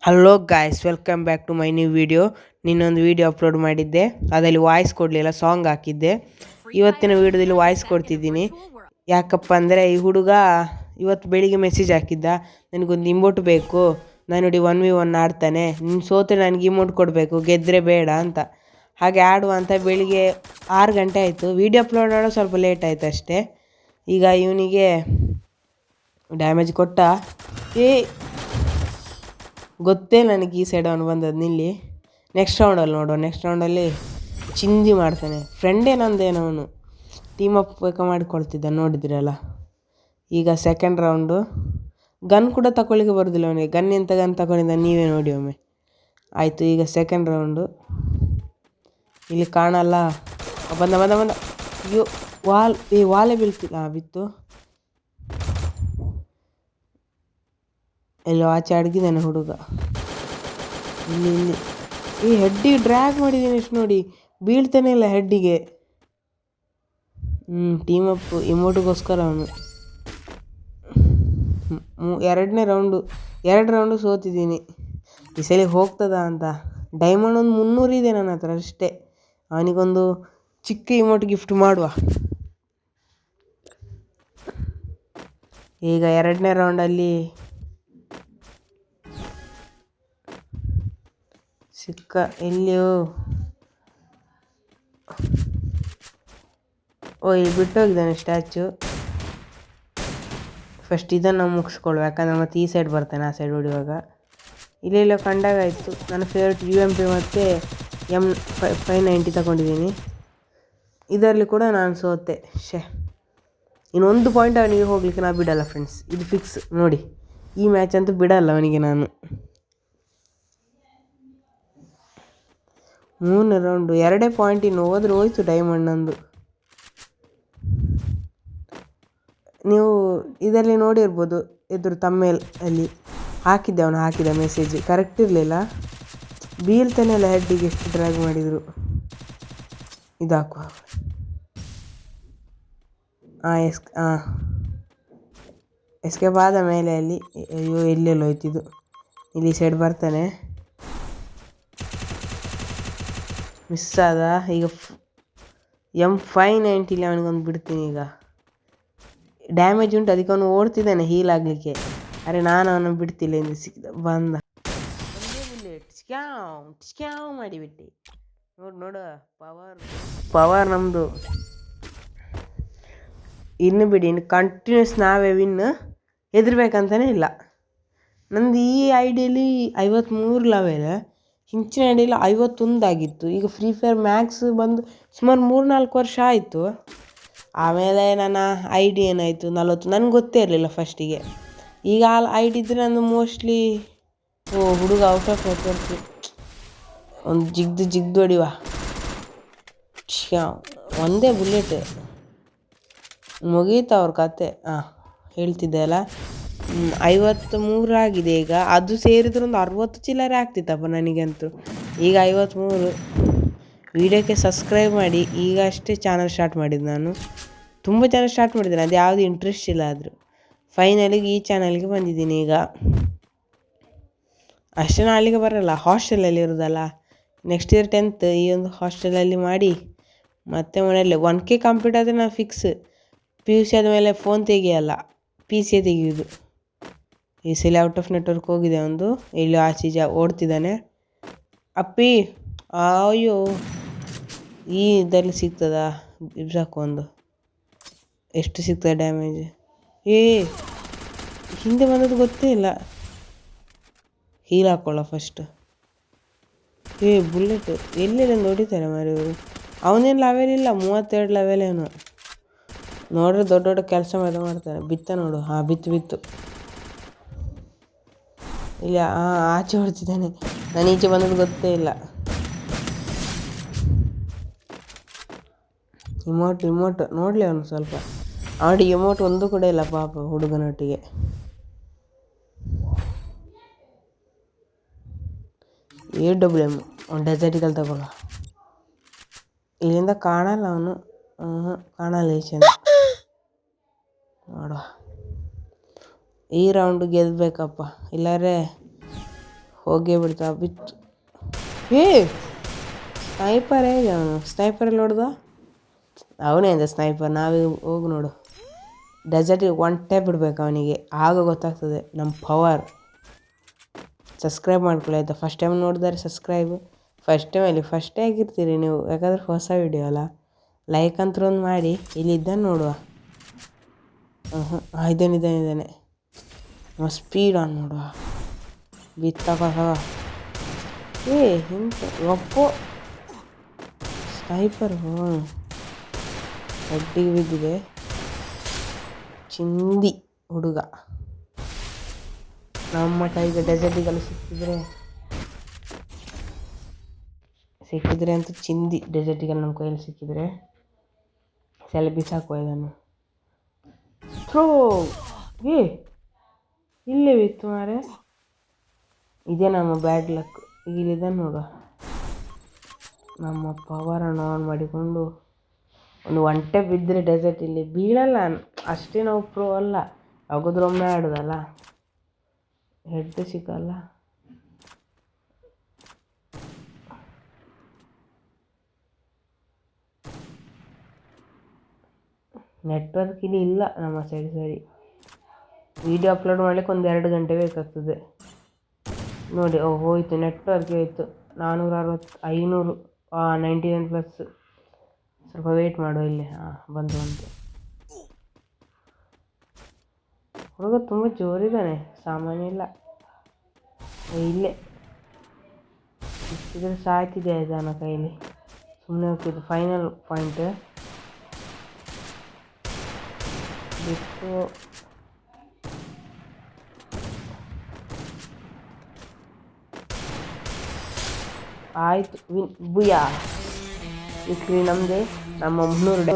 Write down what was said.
Hello guys, welcome back to my new video. ನಿನ್ನೊಂದು video upload ಮಾಡಿದ್ದೆ, ಅದರಲ್ಲಿ voice ಕೊಡಲಿಲ್ಲ, ಸಾಂಗ್ ಹಾಕಿದ್ದೆ. ಇವತ್ತಿನ ವಿಡಿಯೋದಲ್ಲಿ ವಾಯ್ಸ್ ಕೊಡ್ತಿದ್ದೀನಿ. ಯಾಕಪ್ಪ ಅಂದರೆ ಈ ಹುಡುಗ ಇವತ್ತು ಬೆಳಿಗ್ಗೆ ಮೆಸೇಜ್ ಹಾಕಿದ್ದ, ನನಗೊಂದು ಇಮೋಟ್ ಬೇಕು, ನಾನು ನೋಡಿ 1v1 ಆಡ್ತಾನೆ, ನೀನು ಸೋತ್ರೆ ನನಗೆ ಇಮೋಟ್ ಕೊಡಬೇಕು, ಗೆದ್ದರೆ ಬೇಡ ಅಂತ. ಹಾಗೆ ಆಡುವ ಅಂತ ಬೆಳಿಗ್ಗೆ 6 ಗಂಟೆ ಆಯಿತು. ವಿಡಿಯೋ ಅಪ್ಲೋಡ್ ಮಾಡೋ ಸ್ವಲ್ಪ ಲೇಟ್ ಆಯಿತು ಅಷ್ಟೇ. ಈಗ ಇವನಿಗೆ ಡ್ಯಾಮೇಜ್ ಕೊಟ್ಟ. ಗೊತ್ತೇ ನನಗೆ ಈ ಸೈಡ್ ಅವನು ಬಂದದ್ದು. ನಿಲ್ಲಿ ನೆಕ್ಸ್ಟ್ ರೌಂಡಲ್ಲಿ ನೋಡುವ. ನೆಕ್ಸ್ಟ್ ರೌಂಡಲ್ಲಿ ಚಿಂದಿ ಮಾಡ್ತಾನೆ. ಫ್ರೆಂಡೇ ನಂದೇನವನು, ಟೀಮ್ ಅಪ್ ಮಾಡಿಕೊಳ್ತಿದ್ದ, ನೋಡಿದ್ರಲ್ಲ. ಈಗ ಸೆಕೆಂಡ್ ರೌಂಡು. ಗನ್ ಕೂಡ ತಗೊಳ್ಳಿಕ್ಕೆ ಬರೋದಿಲ್ಲ ಅವನಿಗೆ. ಎಂಥ ಗನ್ ತಗೊಂಡಿದ್ದ ನೀವೇ ನೋಡಿ ಒಮ್ಮೆ. ಆಯಿತು, ಈಗ ಸೆಕೆಂಡ್ ರೌಂಡು. ಇಲ್ಲಿ ಕಾಣಲ್ಲ. ಬಂದ ಬಂದ ಬಂದ ಅಯ್ಯೋ, ವಾಲೆ ಬೀಳ್ತಿಲ್ಲ. ಬಿತ್ತು. ಎಲ್ಲೋ ಆಚೆ ಅಡಗಿದ್ದಾನೆ ಹುಡುಗ. ಇಲ್ಲಿ ಈ ಹೆಡ್ಡಿಗೆ ಡ್ರ್ಯಾಗ್ ಮಾಡಿದ್ದೀನಿ ಎಷ್ಟು ನೋಡಿ, ಬೀಳ್ತಾನೆ ಇಲ್ಲ ಹೆಡ್ಡಿಗೆ. ಟೀಮ್ ಅಪ್ ಇಮೋಟಿಗೋಸ್ಕರ ಅವನು. ಎರಡು ರೌಂಡು ಸೋತಿದ್ದೀನಿ. ಈ ಸಲ ಹೋಗ್ತದ ಅಂತ. ಡೈಮಂಡ್ ಒಂದು 300 ಇದೆ ನನ್ನ ಹತ್ರ ಅಷ್ಟೇ. ಅವನಿಗೊಂದು ಚಿಕ್ಕ ಇಮೋಟ್ ಗಿಫ್ಟ್ ಮಾಡುವ. ಈಗ ಎರಡನೇ ರೌಂಡಲ್ಲಿ ಸಿಕ್ಕ. ಎಲ್ಲಿಯೋ ಇಲ್ಲಿ ಬಿಟ್ಟೋಗಿದ್ದಾನೆ ಸ್ಟ್ಯಾಚು. ಫಸ್ಟ್ ಇದನ್ನು ನಾವು ಮುಗಿಸ್ಕೊಳ್ಬೇಕು, ಯಾಕಂದರೆ ಮತ್ತೆ ಈ ಸೈಡ್ ಬರ್ತಾನೆ, ಆ ಸೈಡ್ ಹೊಡಿಯುವಾಗ. ಇಲ್ಲೆಲ್ಲೋ ಕಂಡಾಗಾಯಿತು. ನನ್ನ ಫೇವ್ರೆಟ್ UMP ಮತ್ತು M590 ತಗೊಂಡಿದ್ದೀನಿ. ಇದರಲ್ಲಿ ಕೂಡ ನಾನು ಸೋತೆ. ಇನ್ನೊಂದು ಪಾಯಿಂಟ್ ಅವನಿಗೆ ಹೋಗಲಿಕ್ಕೆ ನಾನು ಬಿಡಲ್ಲ ಫ್ರೆಂಡ್ಸ್, ಇದು ಫಿಕ್ಸ್ ನೋಡಿ. ಈ ಮ್ಯಾಚ್ ಅಂತೂ ಬಿಡಲ್ಲ ಅವನಿಗೆ ನಾನು. 3 ರೌಂಡು 2 ಪಾಯಿಂಟ್, ಇನ್ನು ಹೋದ್ರೆ ಹೋಯ್ತು ಡೈಮಂಡ್ ನಂದು. ನೀವು ಇದರಲ್ಲಿ ನೋಡಿರ್ಬೋದು, ಎದುರು ತಮ್ಮೇಲ್ ಅಲ್ಲಿ ಹಾಕಿದ್ದೆ, ಅವನು ಹಾಕಿದ ಮೆಸೇಜ್ ಕರೆಕ್ಟ್ ಇರಲಿಲ್ಲ. ಬೀಳ್ತಾನೆ ಇಲ್ಲ ಹೆಡ್ಡಿಗೆ, ಎಷ್ಟು ಡ್ರ್ಯಾಗ್ ಮಾಡಿದರು. ಇದು ಹಾಕುವ. ಎಸ್ಕೇಪ್ ಆದ ಮೇಲೆ ಅಲ್ಲಿ. ಅಯ್ಯೋ, ಎಲ್ಲೆಲ್ಲ ಹೋಯ್ತಿದ್ದು. ಇಲ್ಲಿ ಸೈಡ್ ಬರ್ತಾನೆ, ಮಿಸ್ ಆದ. ಈಗ M590 ಅವನಿಗೊಂದು ಬಿಡ್ತೀನಿ. ಈಗ ಡ್ಯಾಮೇಜ್ ಉಂಟು, ಅದಕ್ಕೆ ಅವನು ಓಡ್ತಿದ್ದಾನೆ ಹೀಲ್ ಆಗಲಿಕ್ಕೆ. ಅರೆ ನಾನು ಅವನು ಬಿಡ್ತಿಲ್ಲ ಎಂದು ಸಿಕ್ಕಿದ. ಬಂದ ಒಂದೇ ಬುಲೆಟ್ ಸ್ಕ್ಯಾವ್ ಮಾಡಿಬಿಟ್ಟು. ನೋಡು ಪವರ್ ನಮ್ಮದು. ಇನ್ನು ಬಿಡಿ, ಇನ್ನು ಕಂಟಿನ್ಯೂಸ್ ನಾವೇ ವಿನ್. ಹೆದರ್ಬೇಕಂತಲೇ ಇಲ್ಲ. ನಂದು ಈ ಐಡಿಯಲ್ಲಿ 53 ಲೆವೆಲ್, ಹಿಂಚಿನ ಐಡಿಯಲ್ಲಿ 51 ಆಗಿತ್ತು. ಈಗ ಫ್ರೀ ಫೈರ್ ಮ್ಯಾಕ್ಸ್ ಬಂದು ಸುಮಾರು 3-4 ವರ್ಷ ಆಯಿತು. ಆಮೇಲೆ ನನ್ನ ID ಏನಾಯಿತು 40. ನನಗೆ ಗೊತ್ತೇ ಇರಲಿಲ್ಲ ಫಸ್ಟಿಗೆ. ಈಗ ID ಇದ್ದರೆ ನಂದು ಮೋಸ್ಟ್ಲಿ ಹುಡುಗ ಔಟ್ ಆಫ್ ನೆಟ್ವರ್ಕ್. ಒಂದು ಜಿಗ್ದು ಹೊಡಿವ. ಒಂದೇ ಬುಲೆಟ್ ಮುಗೀತು ಅವ್ರ ಕತೆ. ಹೇಳ್ತಿದ್ದೆ ಅಲ್ಲ, 53 ಆಗಿದೆ ಈಗ. ಅದು ಸೇರಿದ್ರೆ ಒಂದು 60 ಚಿಲ್ಲರೆ ಆಗ್ತಿತ್ತಪ್ಪ ನನಗಂತೂ. ಈಗ 53. ವಿಡಿಯೋಕ್ಕೆ ಸಬ್ಸ್ಕ್ರೈಬ್ ಮಾಡಿ. ಈಗ ಅಷ್ಟೇ ಚಾನಲ್ ಸ್ಟಾರ್ಟ್ ಮಾಡಿದ್ದು ನಾನು. ತುಂಬ ಚಾನಲ್ ಸ್ಟಾರ್ಟ್ ಮಾಡಿದ್ದೇನೆ, ಅದು ಯಾವುದು ಇಂಟ್ರೆಸ್ಟ್ ಇಲ್ಲ. ಆದರೂ ಫೈನಲಿಗೆ ಈ ಚಾನಲ್ಗೆ ಬಂದಿದ್ದೀನಿ. ಈಗ ಅಷ್ಟೇ ಅಲ್ಲಿಗೆ ಬರೋಲ್ಲ, ಹಾಸ್ಟೆಲಲ್ಲಿ ಇರೋದಲ್ಲ. ನೆಕ್ಸ್ಟ್ ಇಯರ್ 10th ಈ ಒಂದು ಹಾಸ್ಟೆಲಲ್ಲಿ ಮಾಡಿ ಮತ್ತೆ ಮನೆಯಲ್ಲೇ 1K ಕಂಪ್ಲೀಟ್ ಆದರೆ ನಾನು ಫಿಕ್ಸ್. PUC ಆದಮೇಲೆ ಫೋನ್ ತೆಗಿಯಲ್ಲ, PC ತೆಗೆಯೋದು. ಈ ಸಲ ಔಟ್ ಆಫ್ ನೆಟ್ವರ್ಕ್ ಹೋಗಿದೆ ಒಂದು. ಇಲ್ಲಿ ಆಚೀಜ ಓಡ್ತಿದ್ದಾನೆ. ಅಪ್ಪಿ ಅಯ್ಯೋ, ಈ ಇದರಲ್ಲಿ ಸಿಗ್ತದಾ ಇಬ್ಸಾಕು ಒಂದು. ಎಷ್ಟು ಸಿಗ್ತದೆ ಡ್ಯಾಮೇಜ್? ಹಿಂದೆ ಬಂದದ್ದು ಗೊತ್ತೇ ಇಲ್ಲ. Heal ಹಾಕ್ಕೊಳ್ಳೋ first. ಬುಲೆಟ್ ಎಲ್ಲೆಲ್ಲ ಹೊಡಿತಾರೆ ಮಾರಿಯವರು. ಅವನೇನು ಲೆವೆಲ್ ಇಲ್ಲ, 32 ಲೆವೆಲ್ ಏನು. ನೋಡ್ರೆ ದೊಡ್ಡ ದೊಡ್ಡ ಕೆಲಸ ಮಾಡ್ತಾನೆ. ಬಿತ್ತ ನೋಡು. ಬಿತ್ತು. ಇಲ್ಲ, ಆಚೆ ಹೊಡ್ತಿದ್ದಾನೆ. ನಾನು ಈಚೆ ಬಂದದ್ದು ಗೊತ್ತೇ ಇಲ್ಲ. ಇಮೋಟ್ ನೋಡಲಿ ಅವನು ಸ್ವಲ್ಪ. ಅವನಿಗೆ ಇಮೋಟ್ ಒಂದು ಕೂಡ ಇಲ್ಲ ಪಾಪ ಹುಡುಗನೊಟ್ಟಿಗೆ. AWM ಅವ್ನು ಡೆಸರ್ಟಿಕಲ್ ತಗೊಳ್ಳ. ಇಲ್ಲಿಂದ ಕಾಣಲ್ಲ ಅವನು. ಕಾಣಲ್ಲ ಈಚೆಂದ. ನೋಡುವ, ಈ ರೌಂಡ್ ಗೆಲ್ಲಬೇಕಪ್ಪ, ಇಲ್ಲಾರೆ ಹೋಗೇ ಬಿಡ್ತಾ ಬಿತ್ತು. ಏ ಸ್ನೈಪರ್ ಹೇಗೆ ಅವನು ಸ್ನೈಪರಲ್ಲಿ ನೋಡ್ದ ಅವನೇ ಅಂದ ಸ್ನೈಪರ್. ನಾವೇ ಹೋಗಿ ನೋಡು ಡೆಸರ್ಟಿಗೆ ಒಂಟೆ ಬಿಡ್ಬೇಕು ಅವನಿಗೆ, ಆಗ ಗೊತ್ತಾಗ್ತದೆ ನಮ್ಮ ಪವರ್. ಸಬ್ಸ್ಕ್ರೈಬ್ ಮಾಡ್ಕೊಳ್ಳಿ ಆಯಿತಾ. ಫಸ್ಟ್ ಟೈಮ್ ನೋಡಿದರೆ ಸಬ್ಸ್ಕ್ರೈಬ್, ಫಸ್ಟೇ ಆಗಿರ್ತೀರಿ ನೀವು, ಯಾಕಂದ್ರೆ ಹೊಸ ವಿಡಿಯೋ ಅಲ್ಲ. ಲೈಕ್ ಅಂತೂ ಒಂದು ಮಾಡಿ. ಇಲ್ಲಿದ್ದಾನೆ ನೋಡುವ. ಇದ್ದಾನೆ ಸ್ಪೀಡ್ ಆನ್ ನೋಡುವ. ಬಿತ್ತಕ ಎಂತ ಒಪ್ಪೋ ಸ್ನೈಪರ್ ಒಡ್ಡಿಗೆ ಬಿದ್ದಿದೆ. ಚಿಂದಿ ಹುಡುಗ ನಮ್ಮ ಟೈಗೆ ಡೆಸರ್ಟಿಗೆಲ್ಲ ಸಿಕ್ಕಿದ್ರೆ ಅಂತೂ ಚಿಂದಿ. ಡೆಸರ್ಟಿಗೆಲ್ಲ ನಮ್ಮ ಕೈಯಲ್ಲಿ ಸಿಕ್ಕಿದ್ರೆ ಬಿಸಾಕುವ ಇದನ್ನು. ಥ್ರೋ ಇಲ್ಲೇ ಬಿತ್ತು ಮಾರೆ. ಇದೇ ನಮ್ಮ ಬ್ಯಾಡ್ ಲಕ್. ಇಲ್ಲಿದೆ ನೋಡುವ. ನಮ್ಮ ಪವರನ್ನು ಆನ್ ಮಾಡಿಕೊಂಡು ಒಂದು ಒಂಟೆ ಬಿದ್ದರೆ ಡೆಸರ್ಟ್ ಇಲ್ಲಿ ಬೀಳಲ್ಲ. ಅಷ್ಟೇ ನಾವು ಪ್ರೋ ಅಲ್ಲ, ಯಾವಾಗಾದ್ರೊಮ್ಮೆ ಆಡೋದಲ್ಲ, ಹೆಡ್ ಸಿಕ್ಕಲ್ಲ. ನೆಟ್ವರ್ಕ್ ಇಲ್ಲಿ ಇಲ್ಲ ನಮ್ಮ ಸರಿ. ವಿಡಿಯೋ ಅಪ್ಲೋಡ್ ಮಾಡ್ಲಿಕ್ಕೆ 1-2 ಗಂಟೆ ಬೇಕಾಗ್ತದೆ ನೋಡಿ. ಹೋಯ್ತು, ನೆಟ್ವರ್ಕ್ ಹೋಯ್ತು. 460 500 99+. ಸ್ವಲ್ಪ ವೆಯ್ಟ್ ಮಾಡುವ ಇಲ್ಲಿ. ಬಂತು. ಹುಡುಗ ತುಂಬ ಜೋರಿದ್ದಾನೆ, ಸಾಮಾನ್ಯ ಇಲ್ಲ. ಇಲ್ಲೇ ಇಷ್ಟಿದ್ರೆ ಸಾಯ್ತಿದೆ ನನ್ನ ಕೈಯಲ್ಲಿ. ಸುಮ್ಮನೆ ಹೋಗ್ತಿದ್ದು. ಫೈನಲ್ ಪಾಯಿಂಟ್ ಬಿಟ್ಟು ಆಯಿತು. ವಿನ್ ಬುಯಾ. ವಿಕ್ರಿ ನಮ್ಮದೇ. ನಮ್ಮ 300